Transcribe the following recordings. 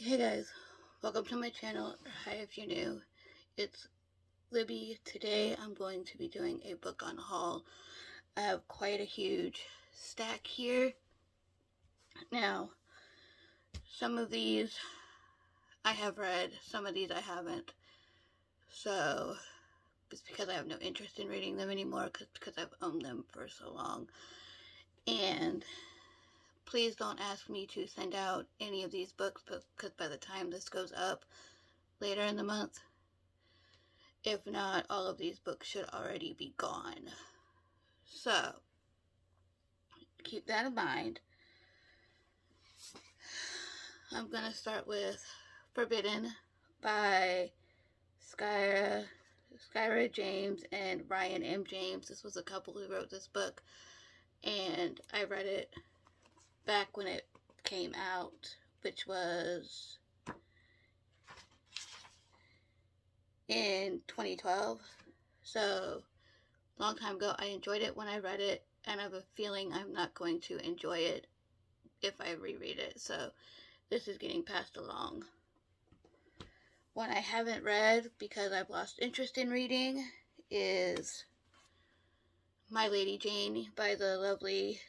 Hey guys, welcome to my channel, or hi if you're new. It's Libby. Today I'm going to be doing a book on haul. I have quite a huge stack here. Now, some of these I have read, some of these I haven't. So, it's because I have no interest in reading them anymore, because I've owned them for so long. And please don't ask me to send out any of these books, because by the time this goes up later in the month, if not, all of these books should already be gone. So, keep that in mind. I'm going to start with Forbidden by Skyra James and Ryan M. James. This was a couple who wrote this book, and I read it back when it came out, which was in 2012. So, long time ago. I enjoyed it when I read it, and I have a feeling I'm not going to enjoy it if I reread it. So, this is getting passed along. One I haven't read because I've lost interest in reading is My Lady Jane by the lovely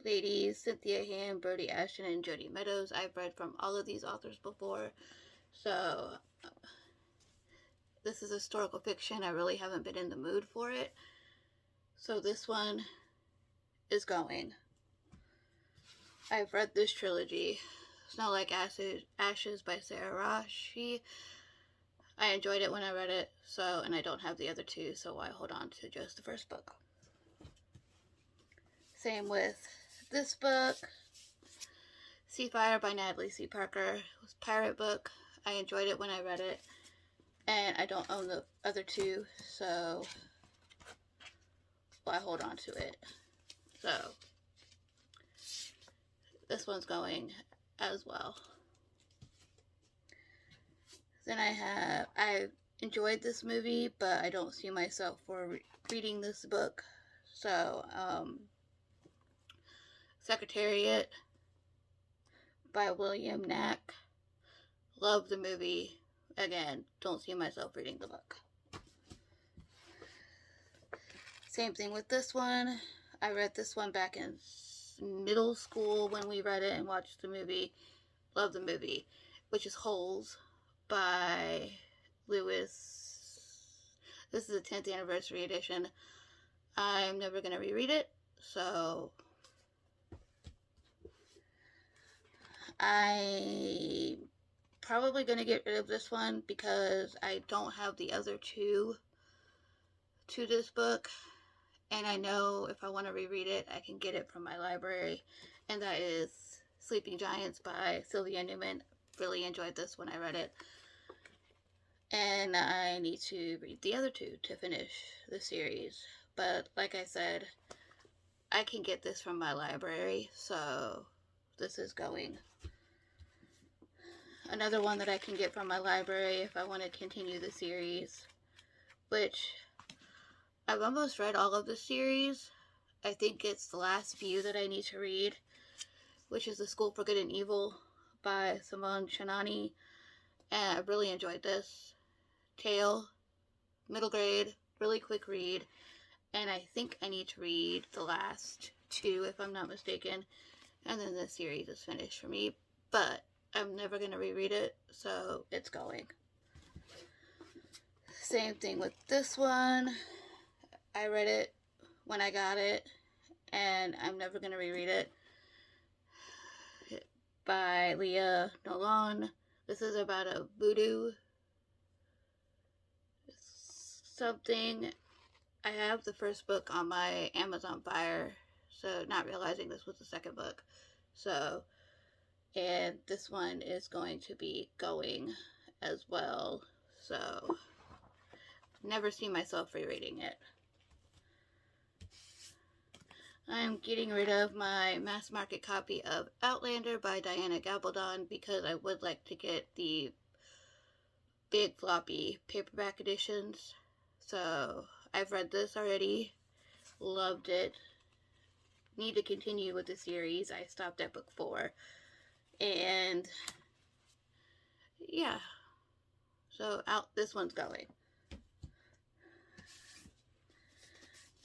ladies Cynthia Ham, Birdie Ashton, and Jodi Meadows. I've read from all of these authors before, so this is historical fiction. I really haven't been in the mood for it, so this one is going. I've read this trilogy, Snow Like Ashes by Sarah Roshi. I enjoyed it when I read it, so, and I don't have the other two, so why hold on to just the first book. Same with this book, Seafire by Natalie C. Parker. It was a pirate book. I enjoyed it when I read it, and I don't own the other two, so why hold on to it. So, this one's going as well. Then I enjoyed this movie, but I don't see myself for reading this book. So, Secretariat by William Knack. Love the movie. Again, don't see myself reading the book. Same thing with this one. I read this one back in middle school when we read it and watched the movie. Love the movie, which is Holes by Lewis. This is a 10th anniversary edition. I'm never going to reread it, so I'm probably going to get rid of this one because I don't have the other two to this book, and I know if I want to reread it, I can get it from my library, and that is Sleeping Giants by Sylvia Newman. Really enjoyed this when I read it, and I need to read the other two to finish the series. But like I said, I can get this from my library, so this is going. Another one that I can get from my library if I want to continue the series, which I've almost read all of the series. I think it's the last few that I need to read, which is The School for Good and Evil by Simone Shanani. And I really enjoyed this. Tale, middle grade, really quick read. And I think I need to read the last two, if I'm not mistaken. And then the series is finished for me. But I'm never going to reread it, so it's going. Same thing with this one. I read it when I got it, and I'm never going to reread it. By Leah Nolan. This is about a voodoo something. I have the first book on my Amazon Fire, so not realizing this was the second book. So, and this one is going to be going as well, so never see myself rereading it. I'm getting rid of my mass market copy of Outlander by Diana Gabaldon because I would like to get the big floppy paperback editions. So I've read this already, loved it, need to continue with the series. I stopped at book 4, and yeah. So out this one's going.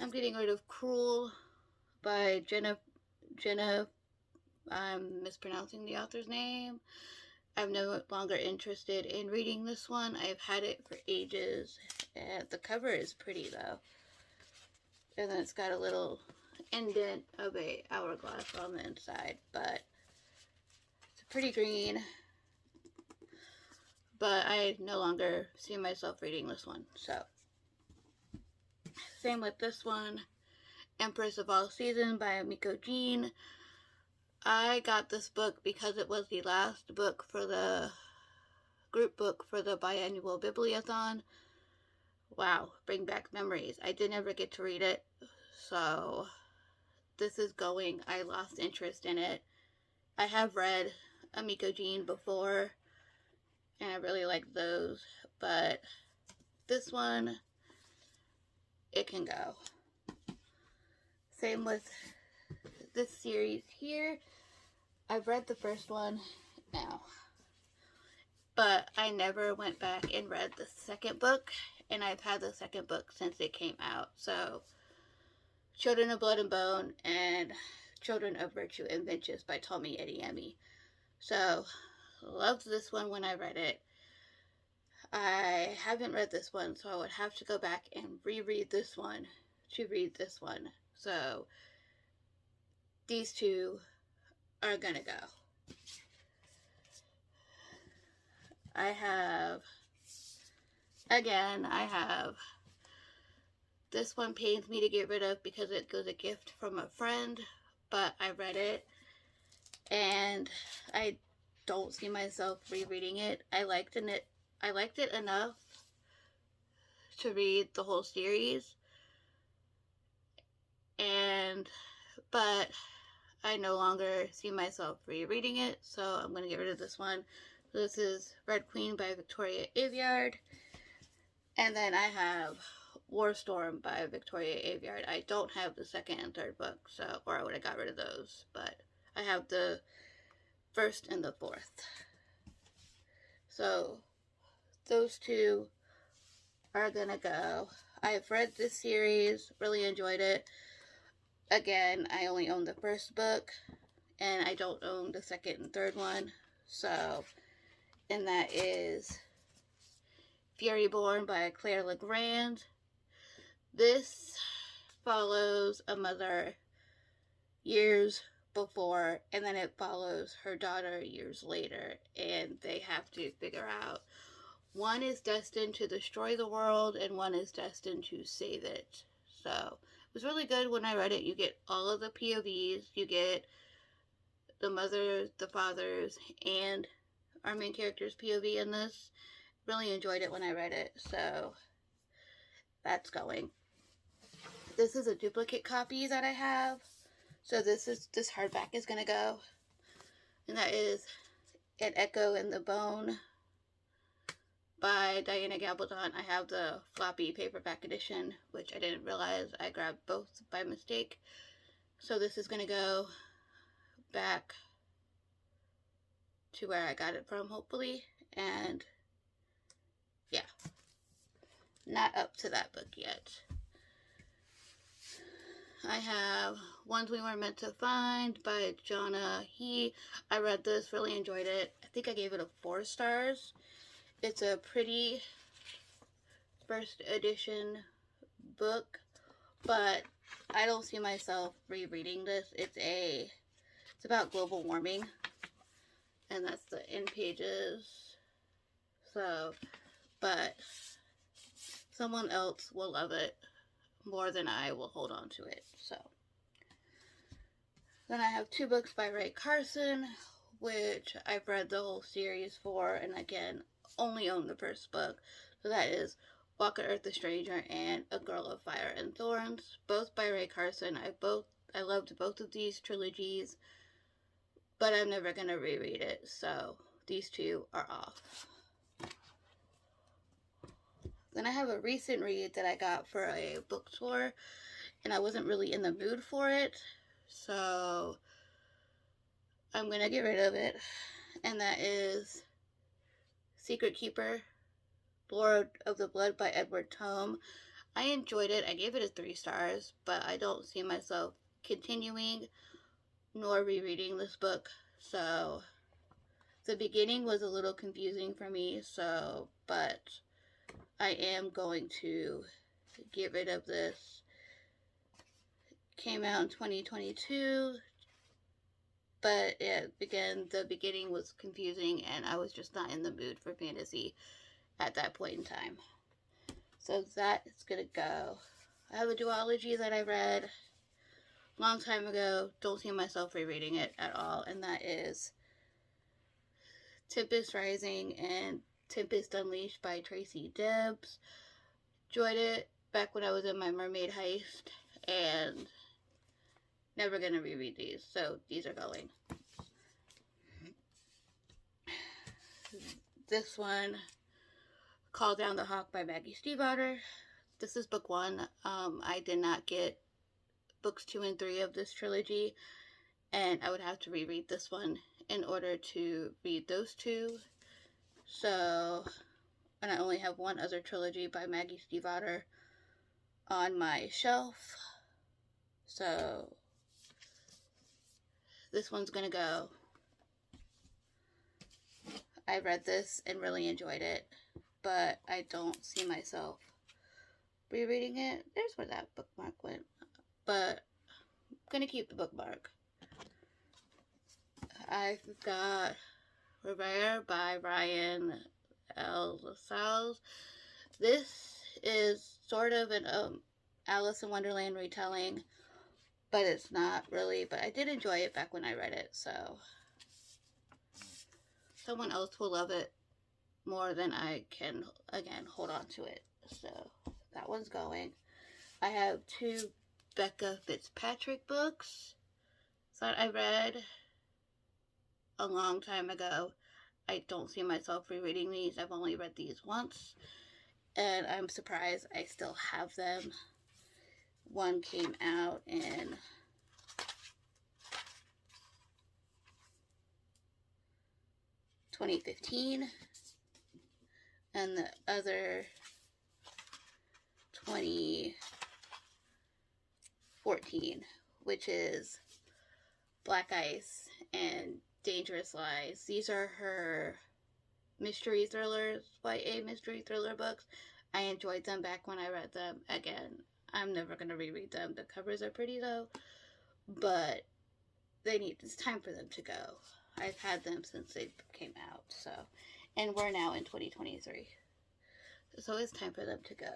I'm getting rid of Cruel by Jenna, I'm mispronouncing the author's name. I'm no longer interested in reading this one. I've had it for ages. And the cover is pretty though. And then it's got a little indent of a hourglass on the inside, but it's pretty green. But I no longer see myself reading this one. So same with this one, Empress of All Seasons by Miko Jean. I got this book because it was the last book for the group book for the biannual bibliothon. Wow, bring back memories. I did never get to read it, so this is going. I lost interest in it. I have read Miko Jean before, and I really like those, but this one, it can go. Same with this series here. I've read the first one now, but I never went back and read the second book, and I've had the second book since it came out. So Children of Blood and Bone and Children of Virtue and Vengeance by Tomi Adeyemi. So loved this one when I read it. I haven't read this one, so I would have to go back and reread this one to read this one. So these two are gonna go. I have this one pains me to get rid of because it was a gift from a friend, but I read it and I don't see myself rereading it. I liked it enough to read the whole series, but I no longer see myself rereading it, so I'm going to get rid of this one. This is Red Queen by Victoria Aveyard, and then I have War Storm by Victoria Aveyard. I don't have the second and third book, so, or I would have got rid of those, but I have the first and the fourth. So those two are gonna go. I've read this series, really enjoyed it. Again, I only own the first book, and I don't own the second and third one. So, and that is Fury Born by Claire Legrand. This follows a mother years before, and then it follows her daughter years later, and they have to figure out, one is destined to destroy the world and one is destined to save it. So it was really good when I read it. You get all of the POVs, you get the mothers, the fathers, and our main character's POV in this. Really enjoyed it when I read it, so that's going. This is a duplicate copy that I have, so this hardback is gonna go, and that is An Echo in the Bone by Diana Gabaldon. I have the floppy paperback edition, which I didn't realize I grabbed both by mistake. So this is gonna go back to where I got it from, hopefully. And yeah, not up to that book yet. I have Ones We Were Meant to Find by Jonna He. I read this, really enjoyed it. I think I gave it a 4 stars. It's a pretty first edition book, but I don't see myself rereading this. It's about global warming, and that's the end pages. So, but someone else will love it more than I will hold on to it. So then I have 2 books by Ray Carson, which I've read the whole series for, and again, only own the first book. So that is Walk on Earth the Stranger and A Girl of Fire and Thorns, both by Ray Carson. I loved both of these trilogies, but I'm never going to reread it, so these 2 are off. Then I have a recent read that I got for a book tour, and I wasn't really in the mood for it, so I'm going to get rid of it, and that is Secret Keeper, Lord of the Blood by Edward Tome. I enjoyed it. I gave it a 3 stars, but I don't see myself continuing nor rereading this book. So the beginning was a little confusing for me, but I am going to get rid of this. Came out in 2022, but again, the beginning was confusing and I was just not in the mood for fantasy at that point in time. So that is gonna go. I have a duology that I read a long time ago. Don't see myself rereading it at all, and that is Tempest Rising and Tempest Unleashed by Tracy Debs. Enjoyed it back when I was in my mermaid heist, and never gonna reread these, so these are going. This one, Call Down the Hawk by Maggie Stiefvater. This is book 1. I did not get books 2 and 3 of this trilogy, and I would have to reread this one in order to read those 2. So, and I only have one other trilogy by Maggie Stiefvater on my shelf. So, this one's gonna go. I read this and really enjoyed it, but I don't see myself rereading it. There's where that bookmark went, but I'm gonna keep the bookmark. I've got Revere by Ryan L. LaSalle. This is sort of an Alice in Wonderland retelling, but it's not really. But I did enjoy it back when I read it, so someone else will love it more than I can, again, hold on to it. So that one's going. I have 2 Becca Fitzpatrick books that I read a long time ago. I don't see myself rereading these. I've only read these once, and I'm surprised I still have them. One came out in 2015, and the other 2014, which is Black Ice and Dangerous Lies. These are her mystery thrillers, YA mystery thriller books. I enjoyed them back when I read them. Again, I'm never going to reread them. The covers are pretty though, but it's time for them to go. I've had them since they came out, so, and we're now in 2023, so it's time for them to go.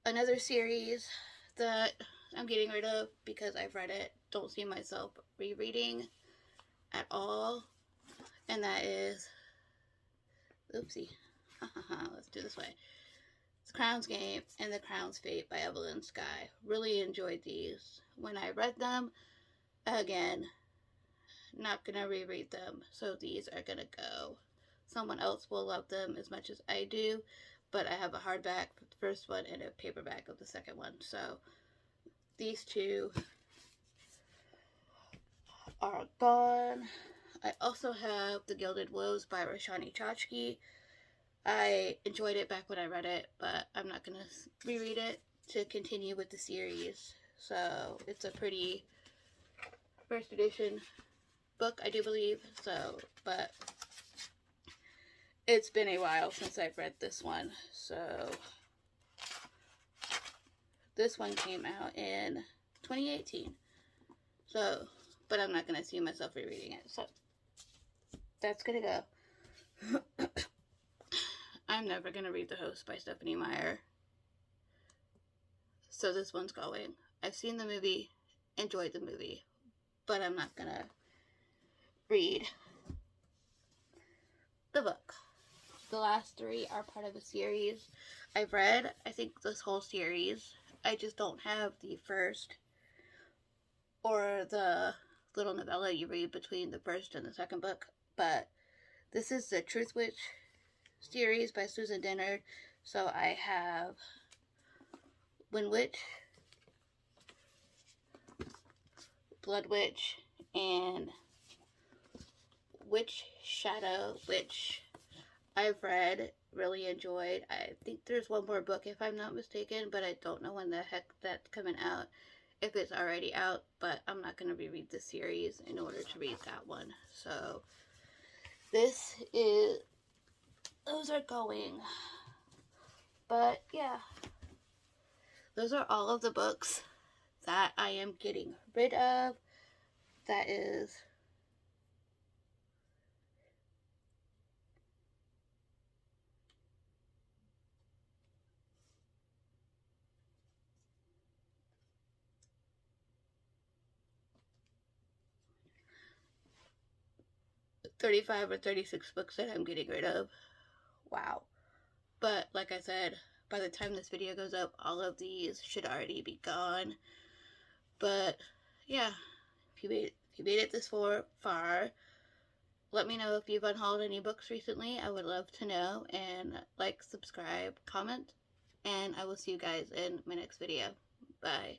Another series that I'm getting rid of because I've read it, don't see myself rereading at all, and that is, oopsie, let's do this way. It's Crown's Game and The Crown's Fate by Evelyn Skye. Really enjoyed these when I read them. Again, not gonna reread them, so these are gonna go. Someone else will love them as much as I do, but I have a hardback for the first one and a paperback of the second one, so these 2 are gone. I also have The Gilded Wolves by Roshani Chachki. I enjoyed it back when I read it, but I'm not gonna reread it to continue with the series. So it's a pretty first edition book, I do believe, so, but it's been a while since I've read this one, so this one came out in 2018, so, but I'm not going to see myself rereading it, so that's going to go. I'm never going to read The Host by Stephenie Meyer, so this one's going. I've seen the movie, enjoyed the movie, but I'm not going to read the book. The last 3 are part of a series. I've read, I think, this whole series. I just don't have the first or the little novella you read between the first and the second book. But this is the Truth Witch series by Susan Dennard. So I have Wind Witch, Blood Witch, and Witch Shadow Witch. I've read, really enjoyed. I think there's one more book if I'm not mistaken, but I don't know when the heck that's coming out. If it's already out, but I'm not going to reread the series in order to read that one. So this is, those are going. But yeah, those are all of the books that I am getting rid of. That is $35 or $36 books that I'm getting rid of. Wow. But like I said, by the time this video goes up, all of these should already be gone. But yeah, if you made it this far, let me know if you've unhauled any books recently. I would love to know. And like, subscribe, comment, and I will see you guys in my next video. Bye.